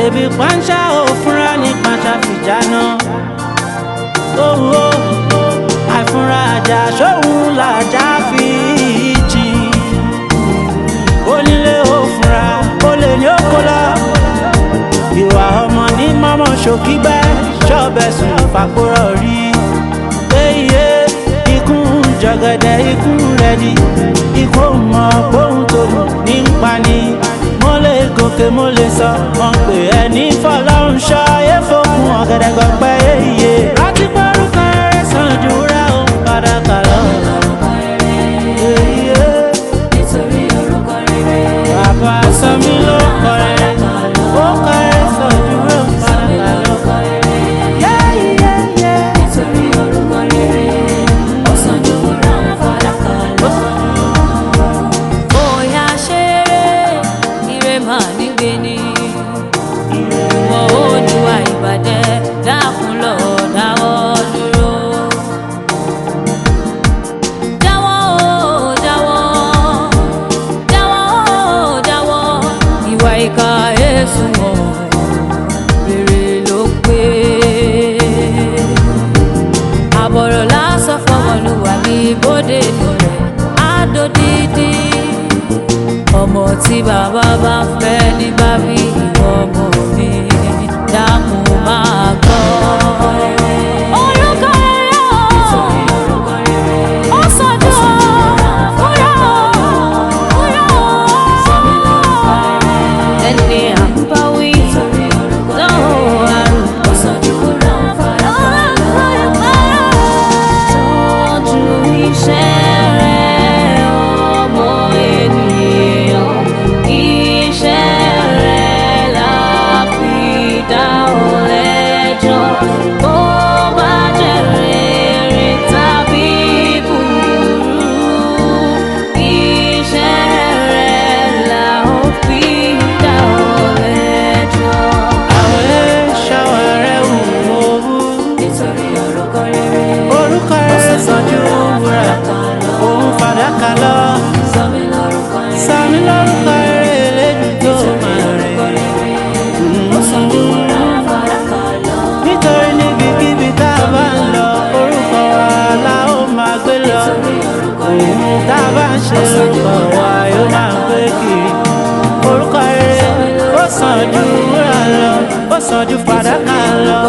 Ebi panṣá ò fúnra ní panṣá fìjáná. Owó àìfúnra àjà ṣóhun làjà fi jìn. Onílé ò fúnra olè ní òkó lọ. Ìwà ọmọ ní mọ́mọ́ ṣòkígbẹ́ ṣọ́ọ̀bẹ̀ sùn fàkórọ̀ rí. Eyé ikú jọ̀gẹ̀dẹ̀ ikú rẹ̀ di. Ikú mọ̀ bóhun tó mọ̀ ní ń pani. Mo lè gòkè mo lè sọ wọn pè é ní fọlọ́run ṣọ́ ayé fòkun ọ̀gẹ̀dẹ̀ gbọ̀pẹ́ eyé. Láti gbórúkọ rẹ̀ sàn jù rẹ̀ ó padà kà lọ. Nítorí orúkọ rere. Bàbá sọ mí lórúkọ rẹ̀ ó kọ rẹ̀ sàn jù rẹ̀ ó padà kà lọ. Nítorí orúkọ rere. Ó sàn jù wúrà ó padà kà lọ. Bóyá ṣe eré ire máa nígbè ni. Ìwọ Olúwa ìbàjẹ́ dákun lọ dáwọ́ dúró. Jáwọ́ o jáwọ́, jáwọ́ o jáwọ́, ìwà ìkà èsù mọ́ rere ló pé. Àbọ̀rọ̀ lásán fọmọlúwa ní bóde nulẹ̀ àdódìdí. Ọmọ tí bàbá bá fẹ́ ní bábí ìwọ ọmọ mi dákun máa gbọ́. Orúkọ rere o, ó sọ̀dọ̀ wúrà o. Ẹni àbáwí lọ́wọ́ àrùn ó sọ̀dọ̀ wúrà o. Tọ́jú iṣẹ́ rẹ̀ ọmọ ènìyàn. Iṣẹ́ rẹ̀ la fi dá ọ lẹ́jọ́. Bó bá jẹ́ rere tàbí búburú, iṣẹ́ rẹ̀ la ó fi dá ọ lẹ́jọ́. Àwẹ̀ ṣàwà rẹ̀ wù owó. Nítorí orúkọ rere. Orúkọ rẹ̀ sàn jù wúrà òun fàdákà lọ. Sọ mí lórúkọ rere. Sọ mí lórúkọ rere elédùn tó máa rẹ̀. Ó sàn jù wúrà ó padà kà lọ. Nítorí níbikíbi tá a bá ń lọ orúkọ wa la ó máa gbé lọ. Ohun tá a bá ń ṣe orúkọ wa yóò máa gbé kiri. Orúkọ rere ó sàn jù wúrà lọ, ó sàn jù fàdákà lọ.